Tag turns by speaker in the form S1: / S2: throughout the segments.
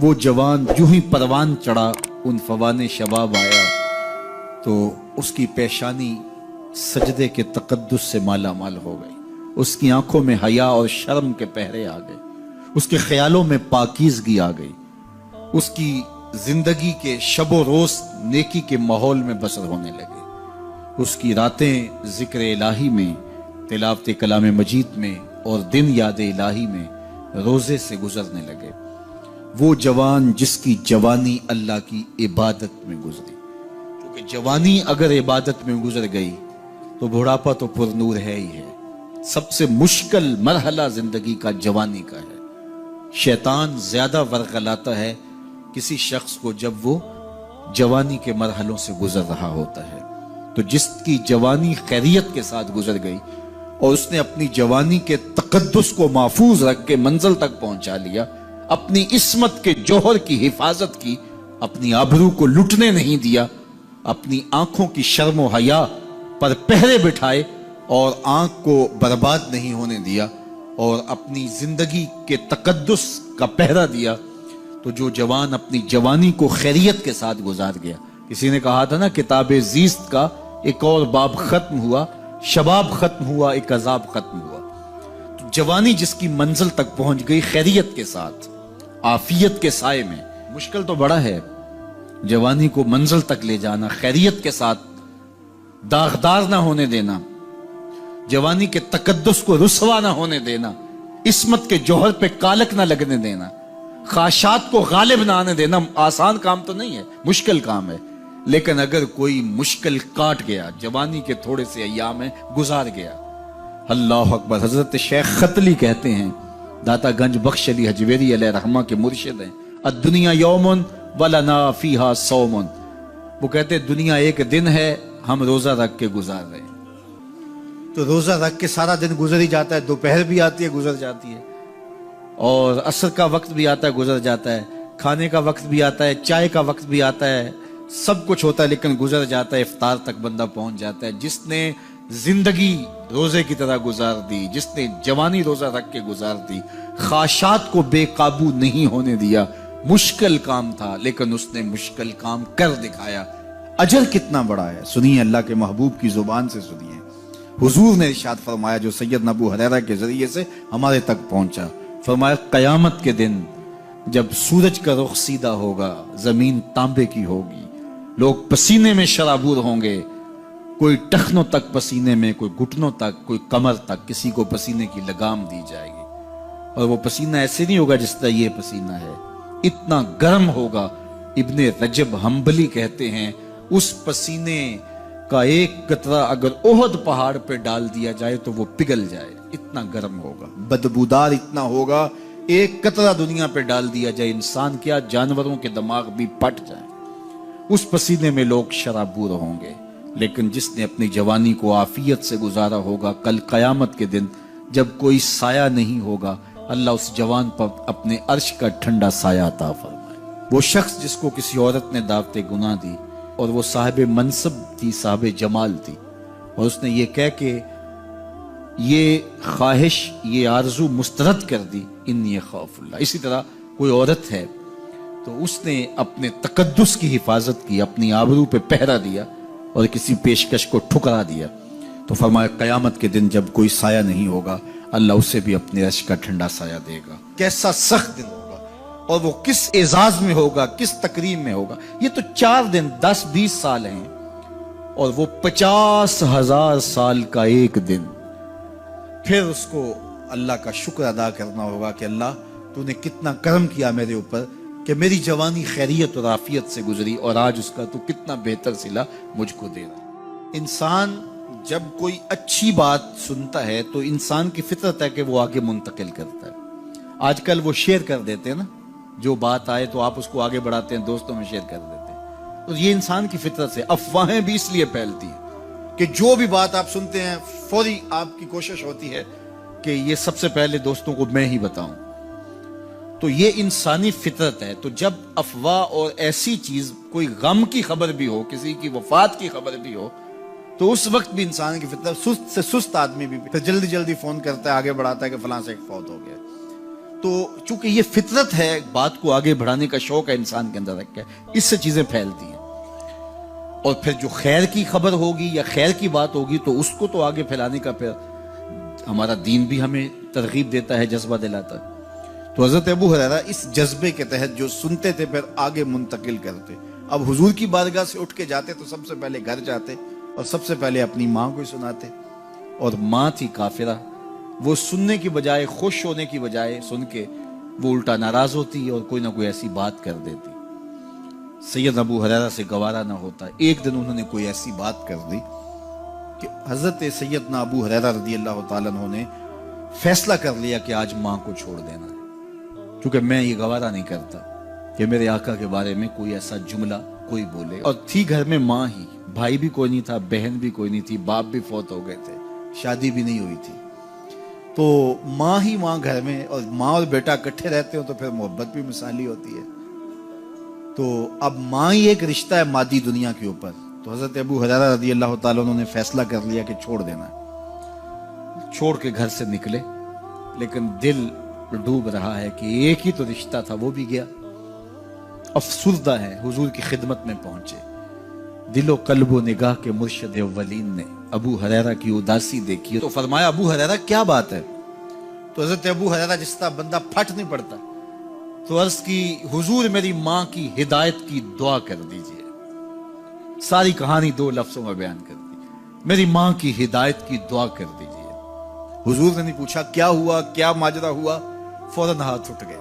S1: وہ جوان جو ہی پروان چڑھا ان فوان شباب آیا تو اس کی پیشانی سجدے کے تقدس سے مالا مال ہو گئی، اس کی آنکھوں میں حیا اور شرم کے پہرے آ گئے، اس کے خیالوں میں پاکیزگی آ گئی، اس کی زندگی کے شب و روز نیکی کے ماحول میں بسر ہونے لگے، اس کی راتیں ذکر الہی میں، تلاوت کلام مجید میں اور دن یاد الہی میں روزے سے گزرنے لگے۔ وہ جوان جس کی جوانی اللہ کی عبادت میں گزری، کیونکہ جوانی اگر عبادت میں گزر گئی تو بڑھاپا تو پر نور ہے ہی ہے۔ سب سے مشکل مرحلہ زندگی کا جوانی کا ہے۔ شیطان زیادہ ورغلاتا ہے کسی شخص کو جب وہ جوانی کے مرحلوں سے گزر رہا ہوتا ہے۔ تو جس کی جوانی خیریت کے ساتھ گزر گئی اور اس نے اپنی جوانی کے تقدس کو محفوظ رکھ کے منزل تک پہنچا لیا، اپنی عصمت کے جوہر کی حفاظت کی، اپنی آبرو کو لٹنے نہیں دیا، اپنی آنکھوں کی شرم و حیا پر پہرے بٹھائے اور آنکھ کو برباد نہیں ہونے دیا اور اپنی زندگی کے تقدس کا پہرا دیا، تو جو جوان اپنی جوانی کو خیریت کے ساتھ گزار گیا۔ کسی نے کہا تھا نا، کتاب زیست کا ایک اور باب ختم ہوا، شباب ختم ہوا، ایک عذاب ختم ہوا۔ تو جوانی جس کی منزل تک پہنچ گئی خیریت کے ساتھ، عافیت کے سائے میں۔ مشکل تو بڑا ہے جوانی کو منزل تک لے جانا، خیریت کے ساتھ، داغدار نہ ہونے دینا، جوانی کے تقدس کو رسوا نہ ہونے دینا، عصمت کے جوہر پہ کالک نہ لگنے دینا، خواہشات کو غالب نہ آنے دینا۔ آسان کام تو نہیں ہے، مشکل کام ہے، لیکن اگر کوئی مشکل کاٹ گیا، جوانی کے تھوڑے سے ایام میں گزار گیا، اللہ اکبر۔ حضرت شیخ خطلی کہتے ہیں، داتا گنج بخش علی حجویری علیہ رحمہ کے مرشد ہیں، الدنیا یوم ولنا فیہا صوم۔ وہ کہتے ہیں دنیا ایک دن ہے، ہم روزہ رکھ کے گزار رہے ہیں۔ تو روزہ رکھ کے سارا دن گزر ہی جاتا ہے، دوپہر بھی آتی ہے گزر جاتی ہے، اور عصر کا وقت بھی آتا ہے گزر جاتا ہے، کھانے کا وقت بھی آتا ہے، چائے کا وقت بھی آتا ہے، سب کچھ ہوتا ہے لیکن گزر جاتا ہے، افطار تک بندہ پہنچ جاتا ہے۔ جس نے زندگی روزے کی طرح گزار دی، جس نے جوانی روزہ رکھ کے گزار دی، خواہشات کو بے قابو نہیں ہونے دیا، مشکل کام تھا لیکن اس نے مشکل کام کر دکھایا۔ اجر کتنا بڑا ہے، سنیے اللہ کے محبوب کی زبان سے سنیے۔ حضور نے ارشاد فرمایا جو سیدنا ابو ہریرہ کے ذریعے سے ہمارے تک پہنچا، فرمایا قیامت کے دن جب سورج کا رخ سیدھا ہوگا، زمین تانبے کی ہوگی، لوگ پسینے میں شرابور ہوں گے، کوئی ٹخنوں تک پسینے میں، کوئی گھٹنوں تک، کوئی کمر تک، کسی کو پسینے کی لگام دی جائے گی، اور وہ پسینہ ایسے نہیں ہوگا جس طرح یہ پسینہ ہے، اتنا گرم ہوگا۔ ابن رجب حنبلی کہتے ہیں اس پسینے کا ایک قطرہ اگر احد پہاڑ پہ ڈال دیا جائے تو وہ پگھل جائے، اتنا گرم ہوگا، بدبودار اتنا ہوگا، ایک قطرہ دنیا پہ ڈال دیا جائے، انسان کیا جانوروں کے دماغ بھی پھٹ جائیں، اس پسینے میں لوگ شرابور ہوں گے۔ لیکن جس نے اپنی جوانی کو عافیت سے گزارا ہوگا، کل قیامت کے دن جب کوئی سایہ نہیں ہوگا، اللہ اس جوان پر اپنے عرش کا ٹھنڈا سایہ عطا فرمائے۔ وہ شخص جس کو کسی عورت نے دعوت گناہ دی اور وہ صاحب منصب تھی، صاحب جمال تھی، اور اس نے یہ کہہ کہ یہ خواہش، یہ آرزو مسترد کر دی، انی خاف اللہ۔ اسی طرح کوئی عورت ہے تو اس نے اپنے تقدس کی حفاظت کی، اپنی آبرو پہ پہرا دیا اور کسی پیشکش کو ٹھکرا دیا، تو فرمایا قیامت کے دن جب کوئی سایہ نہیں ہوگا، اللہ اسے بھی اپنے عرش کا ٹھنڈا سایہ دے گا۔ کیسا سخت دن ہوگا، اور وہ کس اعزاز میں ہوگا، کس تکریم میں ہوگا۔ یہ تو 4 دن 10-20 سال ہیں، اور وہ 50,000 سال کا ایک دن۔ پھر اس کو اللہ کا شکر ادا کرنا ہوگا کہ اللہ تو نے کتنا کرم کیا میرے اوپر کہ میری جوانی خیریت اور عافیت سے گزری، اور آج اس کا تو کتنا بہتر صلہ مجھ کو دے رہا۔ انسان جب کوئی اچھی بات سنتا ہے تو انسان کی فطرت ہے کہ وہ آگے منتقل کرتا ہے۔ آج کل وہ شیئر کر دیتے ہیں نا، جو بات آئے تو آپ اس کو آگے بڑھاتے ہیں، دوستوں میں شیئر کر دیتے ہیں۔ تو یہ انسان کی فطرت سے افواہیں بھی اس لیے پھیلتی ہیں کہ جو بھی بات آپ سنتے ہیں فوری آپ کی کوشش ہوتی ہے کہ یہ سب سے پہلے دوستوں کو میں ہی بتاؤں۔ تو یہ انسانی فطرت ہے۔ تو جب افواہ اور ایسی چیز، کوئی غم کی خبر بھی ہو، کسی کی وفات کی خبر بھی ہو، تو اس وقت بھی انسان کی فطرت، سست سے سست آدمی بھی پھر جلدی جلدی فون کرتا ہے، آگے بڑھاتا ہے کہ فلاں سے ایک فوت ہو گیا۔ تو تو چونکہ یہ فطرت ہے، بات کو آگے بڑھانے کا شوق ہے انسان کے اندر رکھا ہے، اس سے چیزیں پھیلتی ہیں، اور پھر جو خیر کی خبر ہوگی یا خیر کی بات ہوگی تو اس کو تو آگے پھیلانے کا پھر ہمارا دین بھی ہمیں ترغیب دیتا ہے، جذبہ دلاتا ہے۔ تو حضرت ابو ہریرہ اس جذبے کے تحت جو سنتے تھے پھر آگے منتقل کرتے۔ اب حضور کی بارگاہ سے اٹھ کے جاتے تو سب سے پہلے گھر جاتے اور سب سے پہلے اپنی ماں کو سناتے، اور ماں تھی کافرہ، وہ سننے کی بجائے، خوش ہونے کی بجائے سن کے وہ الٹا ناراض ہوتی اور کوئی نہ کوئی ایسی بات کر دیتی۔ سید ابو ہریرہ سے گوارا نہ ہوتا، ایک دن انہوں نے کوئی ایسی بات کر دی کہ حضرت سیدنا ابو ہریرہ رضی اللہ تعالیٰ عنہ نے فیصلہ کر لیا کہ آج ماں کو چھوڑ دینا ہے، کیونکہ میں یہ گوارا نہیں کرتا کہ میرے آقا کے بارے میں کوئی ایسا جملہ کوئی بولے۔ اور تھی گھر میں ماں ہی، بھائی بھی کوئی نہیں تھا، بہن بھی کوئی نہیں تھی، باپ بھی فوت ہو گئے تھے، شادی بھی نہیں ہوئی تھی، تو ماں ہی ماں گھر میں، اور ماں اور بیٹا اکٹھے رہتے ہو تو پھر محبت بھی مثالی ہوتی ہے۔ تو اب ماں ہی ایک رشتہ ہے مادی دنیا کے اوپر، تو حضرت ابو ہریرہ رضی اللہ تعالیٰ عنہ نے فیصلہ کر لیا کہ چھوڑ دینا ہے۔ چھوڑ کے گھر سے نکلے، لیکن دل ڈوب رہا ہے کہ ایک ہی تو رشتہ تھا وہ بھی گیا۔ افسردہ ہے، حضور کی خدمت میں پہنچے، دل و قلب و نگاہ کے مرشد اولین نے ابو ہریرہ کی اداسی دیکھی تو فرمایا ابو ہریرہ کیا بات ہے؟ تو حضرت ابو ہریرہ جس طرح بندہ پھٹ نہیں پڑتا، تو عرض کی حضور میری ماں کی ہدایت کی دعا کر دیجئے۔ ساری کہانی 2 لفظوں میں بیان کر دی، میری ماں کی ہدایت کی دعا کر دیجئے۔ حضور نے نہیں پوچھا کیا ہوا، کیا ماجرا ہوا، فوراً ہاتھ اٹھ گئے،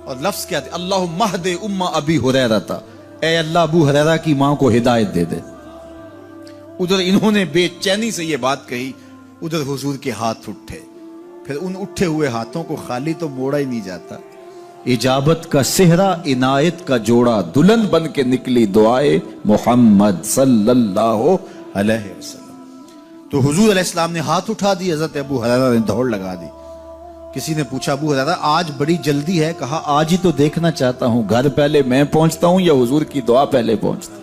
S1: اور لفظ کیا تھے؟ اللہم اہد ام ابی ہریرہ تھا، اے اللہ ابو ہریرہ کی ماں کو ہدایت دے دے۔ ادھر انہوں نے بے چینی سے یہ بات کہی، ادھر حضور کے ہاتھ اٹھے، پھر ان اٹھے ہوئے ہاتھوں کو خالی تو موڑا ہی نہیں جاتا، اجابت کا صحرا عنایت کا جوڑا، دلہن بن کے نکلی دعائے محمد صلی اللہ علیہ وسلم۔ تو حضور علیہ السلام نے ہاتھ اٹھا دی، حضرت ابو ہریرہ نے دوڑ لگا دی۔ کسی نے پوچھا ابو ہریرہ آج بڑی جلدی ہے؟ کہا آج ہی تو دیکھنا چاہتا ہوں، گھر پہلے میں پہنچتا ہوں یا حضور کی دعا پہلے پہنچتی؟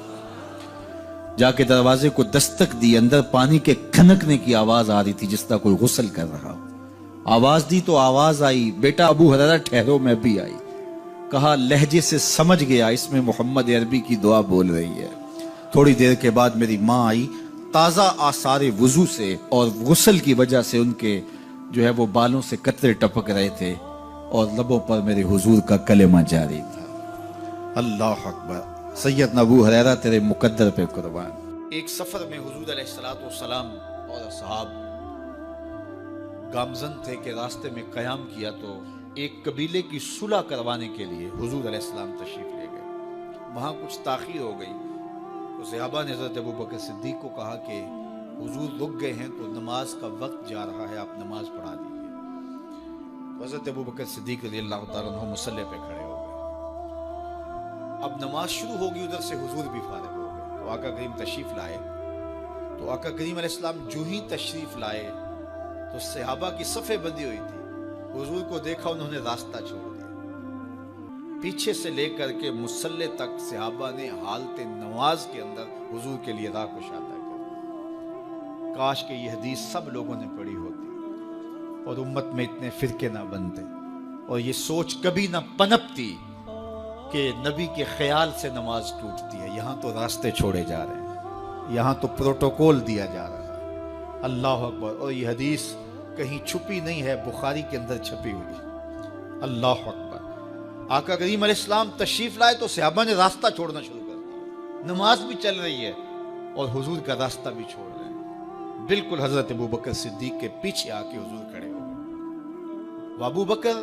S1: جا کے دروازے کو دستک دی، اندر پانی کے کھنکنے کی آواز آ رہی تھی جس طرح کوئی غسل کر رہا ہو۔ آواز دی تو آواز آئی، بیٹا ابو ہریرہ ٹھہرو، میں بھی آئی۔ کہا لہجے سے سمجھ گیا اس میں محمد عربی کی دعا بول رہی ہے۔ تھوڑی دیر کے بعد میری ماں آئی، تازہ آثار وضو سے اور غسل کی وجہ سے ان کے جو ہے وہ بالوں سے قطرے ٹپک رہے تھے، اور لبوں پر میرے حضور کا کلمہ جاری تھا۔ اللہ اکبر، سیدنا ابو ہریرہ تیرے مقدر پہ قربان۔ ایک سفر میں حضور علیہ السلام اور اصحاب گامزن تھے کہ راستے میں قیام کیا، تو ایک قبیلے کی صلح کروانے کے لیے حضور علیہ السلام تشریف لے گئے۔ وہاں کچھ تاخیر ہو گئی تو صحابہ نے حضرت ابوبکر صدیق کو کہا کہ حضور رک گئے ہیں تو نماز کا وقت جا رہا ہے، آپ نماز پڑھا دیجیے۔ تو حضرت ابوبکر صدیق رضی اللہ تعالیٰ عنہ مصلی پہ کھڑے ہو گئے۔ اب نماز شروع ہوگی، ادھر سے حضور بھی فارغ ہو گئے، تو آقا کریم تشریف لائے۔ تو آقا کریم علیہ السلام جو ہی تشریف لائے تو صحابہ کی صفیں بندی ہوئی تھی، حضور کو دیکھا انہوں نے راستہ چھوڑ دیا۔ پیچھے سے لے کر کے مصلی تک صحابہ نے حالت نماز کے اندر حضور کے لیے راہ کشادہ کر۔ کاش کہ یہ حدیث سب لوگوں نے پڑھی ہوتی اور امت میں اتنے فرقے نہ بنتے، اور یہ سوچ کبھی نہ پنپتی کہ نبی کے خیال سے نماز ٹوٹتی ہے۔ یہاں تو راستے چھوڑے جا رہے ہیں، یہاں تو پروٹوکول دیا جا رہا ہے۔ اللہ اکبر، اور یہ حدیث کہیں چھپی نہیں ہے، بخاری کے اندر چھپی ہوئی۔ اللہ اکبر، آقا کریم علیہ السلام تشریف لائے تو صحابہ نے راستہ چھوڑنا شروع کر دیا، نماز بھی چل رہی ہے اور حضور کا راستہ بھی چھوڑ رہے ہیں۔ بالکل حضرت ابوبکر صدیق کے پیچھے آ کے حضور کھڑے ہو گئے۔ وابو بکر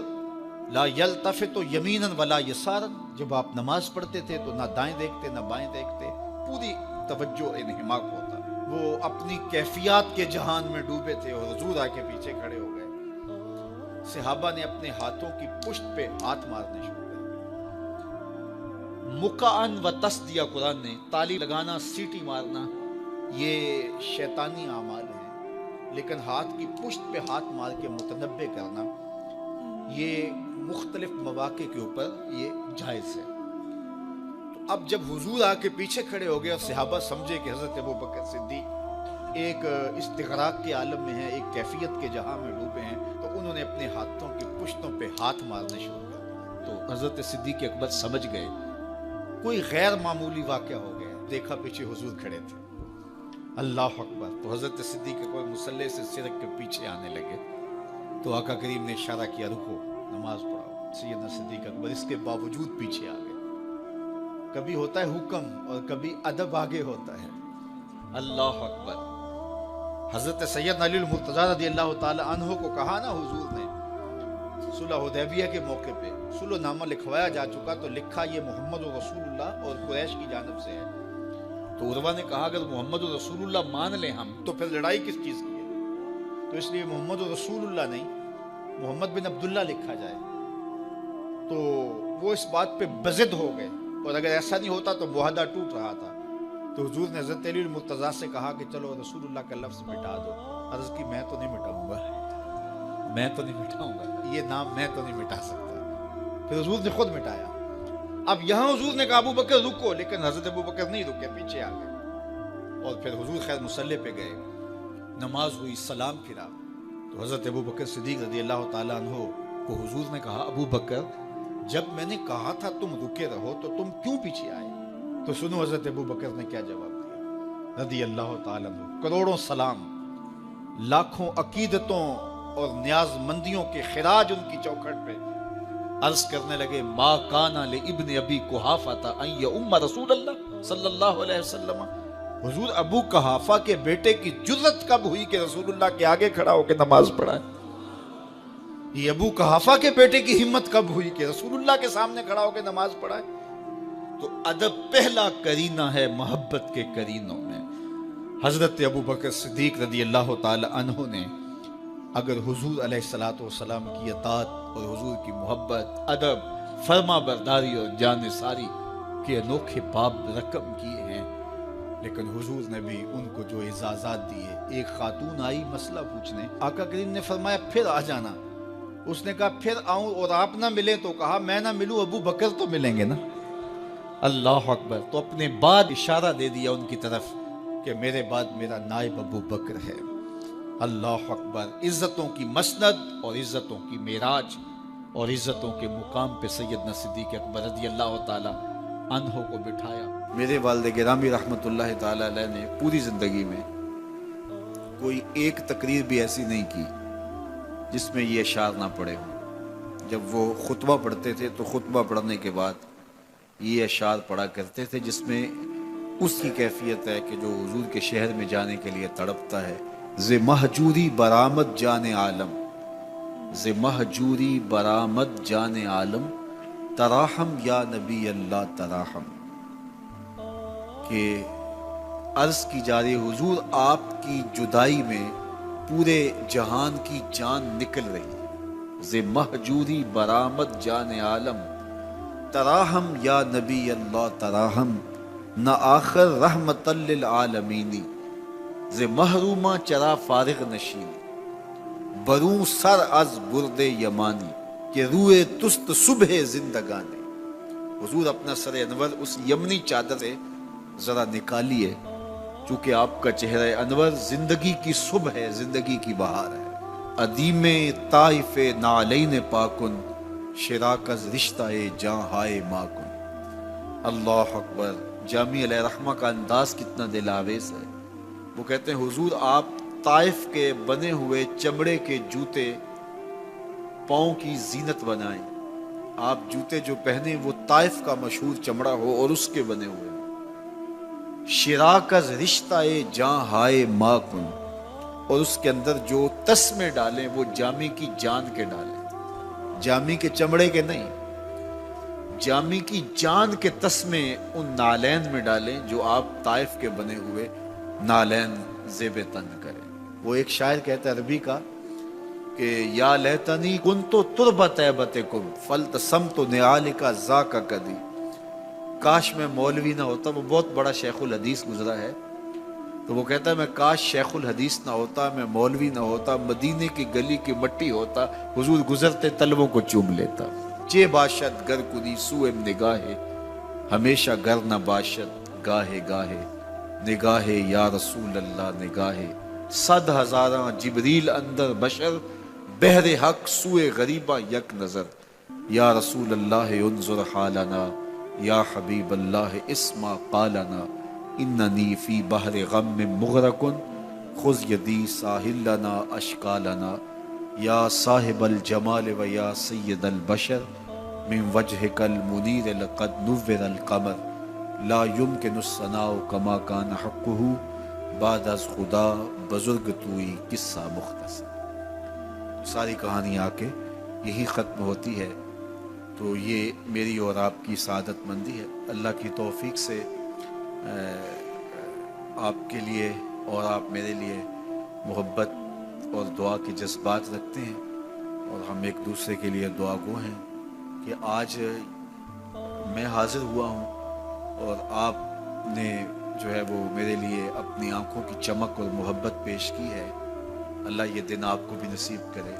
S1: لا یلتفت یمینا ولا یسارا، جب آپ نماز پڑھتے تھے تو نہ دائیں دیکھتے نہ بائیں دیکھتے، پوری توجہ انہماک ہوتا۔ وہ اپنی کیفیات کے جہان میں ڈوبے تھے اور حضور آ کے پیچھے کھڑے ہو گئے۔ صحابہ نے اپنے ہاتھوں کی پشت پہ ہاتھ مارنے شروع کر دیے۔ مکعن و تصدیہ، قرآن نے تالی لگانا، سیٹی مارنا، یہ شیطانی اعمال ہیں، لیکن ہاتھ کی پشت پہ ہاتھ مار کے متنبہ کرنا یہ مختلف مواقع کے اوپر یہ جائز ہے۔ تو اب جب حضور آ کے پیچھے کھڑے ہو گئے اور صحابہ سمجھے کہ حضرت ابوبکر صدیق ایک استغراق کے عالم میں ہیں، ایک کیفیت کے جہاں میں ڈوبے ہیں، تو انہوں نے اپنے ہاتھوں کی پشتوں پہ ہاتھ مارنے شروع کر دیا۔ تو حضرت صدیق اکبر سمجھ گئے کوئی غیر معمولی واقعہ ہو گیا۔ دیکھا پیچھے حضور کھڑے تھے، اللہ اکبر۔ تو حضرت صدیق اکبر مصلی سے سرک کے پیچھے آنے لگے تو آقا کریم نے اشارہ کیا رکو نماز پڑھاؤ۔ سیدنا صدیق اکبر اس کے باوجود پیچھے آ گئے۔ کبھی ہوتا ہے حکم اور کبھی ادب آگے ہوتا ہے، اللہ اکبر۔ حضرت سیدنا علی المرتضیٰ رضی اللہ تعالی عنہ کو کہا نا حضور نے صلح حدیبیہ کے موقع پہ صلح نامہ لکھوایا جا چکا تو لکھا یہ محمد رسول اللہ اور قریش کی جانب سے ہے۔ تو عروہ نے کہا اگر محمد رسول اللہ مان لیں ہم تو پھر لڑائی کس چیز کی ہے؟ تو اس لیے محمد رسول اللہ نہیں محمد بن عبداللہ لکھا جائے۔ تو وہ اس بات پہ بضد ہو گئے، اور اگر ایسا نہیں ہوتا تو معاہدہ ٹوٹ رہا تھا۔ تو حضور نے حضرت علی المرتضیٰ سے کہا کہ چلو رسول اللہ کا لفظ مٹا دو۔ عرض کی میں تو نہیں مٹاؤں گا، میں تو نہیں مٹاؤں گا، یہ نام میں تو نہیں مٹا سکتا۔ پھر حضور نے خود مٹایا۔ اب یہاں حضور نے کہا ابو بکر رکو، لیکن حضرت ابو بکر نہیں رکے، پیچھے آ گئے۔ اور پھر حضور خیر مصلی پہ گئے، نماز ہوئی، سلام پھرا تو حضرت ابو بکر صدیق رضی اللہ تعالیٰ عنہ کو حضور نے کہا ابو بکر جب میں نے کہا تھا تم رکے رہو تو تم کیوں پیچھے آئے؟ تو سنو حضرت ابو بکر نے کیا جواب دیا رضی اللہ تعالیٰ عنہ۔ کروڑوں سلام، لاکھوں عقیدتوں اور نیاز مندیوں کے خراج ان کی چوکھٹ پہ عرض کرنے لگے ما کان لابن ابی قحافہ ان یؤم رسول اللہ صلی اللہ علیہ وسلم۔ حضور ابو قحافہ کے بیٹے کی جرت کب ہوئی کہ رسول اللہ کے آگے کھڑا ہو کے نماز پڑھائے؟ یہ ابو قحافہ کے بیٹے کی ہمت کب ہوئی کہ رسول اللہ کے سامنے کھڑا ہو کے نماز پڑھائے؟ تو ادب پہلا کرینہ ہے محبت کے کرینوں میں۔ حضرت ابو بکر صدیق رضی اللہ تعالی عنہ نے اگر حضور علیہ الصلوۃ والسلام کی اطاعت اور حضور کی محبت، ادب، فرما برداری اور جان ساری کے انوکھے باب رقم کیے ہیں، لیکن حضور نے بھی ان کو جو اعزازات دیے۔ ایک خاتون آئی مسئلہ پوچھنے، آقا کریم نے فرمایا پھر آ جانا۔ اس نے کہا پھر آؤں اور آپ نہ ملیں؟ تو کہا میں نہ ملوں ابو بکر تو ملیں گے نا، اللہ اکبر۔ تو اپنے بعد اشارہ دے دیا ان کی طرف کہ میرے بعد میرا نائب ابو بکر ہے، اللہ اکبر۔ عزتوں کی مسند اور عزتوں کی معراج اور عزتوں کے مقام پہ سیدنا صدیق اکبر رضی اللہ تعالی عنہ کو بٹھایا۔ میرے والد گرامی رحمت اللہ تعالی علیہ نے پوری زندگی میں کوئی ایک تقریر بھی ایسی نہیں کی جس میں یہ اشعار نہ پڑے ہوں۔ جب وہ خطبہ پڑھتے تھے تو خطبہ پڑھنے کے بعد یہ اشعار پڑھا کرتے تھے، جس میں اس کی کیفیت ہے کہ جو حضور کے شہر میں جانے کے لیے تڑپتا ہے۔ ز مہجوری برآمد جان عالم، ز مہجوری برآمد جان عالم، تراحم یا نبی اللہ تراحم۔ کہ عرض کی جا رہی حضور آپ کی جدائی میں پورے جہان کی جان نکل رہی۔ ز مہجوری برآمد جان عالم، تراحم یا نبی اللہ تراحم، نہ آخر رحمت للعالمین، ز محرومہ چرا فارغ نشین، بروں سر از برد یمانی، کہ روئے تست صبح زندگانی۔ حضور اپنا سر انور اس یمنی چادر سے ذرا نکالیے، چونکہ آپ کا چہرہ انور زندگی کی صبح ہے، زندگی کی بہار ہے۔ ادیم طائف نعلین پاکن، شراکز رشتہ جاں ہائے ماکن۔ اللہ اکبر۔ جامی علیہ رحمہ کا انداز کتنا دل آویز ہے۔ وہ کہتے ہیں حضور آپ طائف کے بنے ہوئے چمڑے کے جوتے پاؤں کی زینت بنائیں۔ آپ جوتے جو پہنے وہ طائف کا مشہور چمڑا ہو اور اس کے بنے ہوئے۔ شراکز رشتہ جاں ہائے ماکن، اور اس کے اندر جو تسمے ڈالیں وہ جامی کی جان کے ڈالیں، جامی کے چمڑے کے نہیں، جامی کی جان کے تسمے ان نالین میں ڈالیں جو آپ طائف کے بنے ہوئے نالین زیب تن کریں۔ وہ ایک شاعر کہتا ہے عربی کا کہ یا لیتنی کنتو تربت ایبتکم فلتسمت نعالک ذاک کدی، کاش میں مولوی نہ ہوتا۔ وہ بہت بڑا شیخ الحدیث گزرا ہے، تو وہ کہتا ہے میں کاش شیخ الحدیث نہ ہوتا، میں مولوی نہ ہوتا، مدینے کی گلی کی مٹی ہوتا، حضور گزرتے طلبوں کو چوم لیتا۔ چے باشد گر کنی سوئے نگاہے، ہمیشہ گر نہ باشد گاہے گاہے، نگاہے یا رسول اللہ نگاہے، صد ہزاراں جبریل اندر بشر، بہر حق سوئے غریبہ یک نظر، یا رسول اللہ انظر حالنا، یا حبیب اللہ اسما قالنا، اننی فی بحر غم مغرق خذ یدی ساحل لنا اشکالنا، یا صاحب الجمال و یا سید البشر من وجهک المنیر لقد نور القمر، لا يمكن الثناء کما کان حقہ بعد از خدا بزرگ توئی قصہ مختصر۔ ساری کہانی آ کے یہی ختم ہوتی ہے۔ تو یہ میری اور آپ کی سعادت مندی ہے۔ اللہ کی توفیق سے آپ کے لیے اور آپ میرے لیے محبت اور دعا کے جذبات رکھتے ہیں، اور ہم ایک دوسرے کے لیے دعا گو ہیں کہ آج میں حاضر ہوا ہوں اور آپ نے جو ہے وہ میرے لیے اپنی آنکھوں کی چمک اور محبت پیش کی ہے۔ اللہ یہ دن آپ کو بھی نصیب کرے۔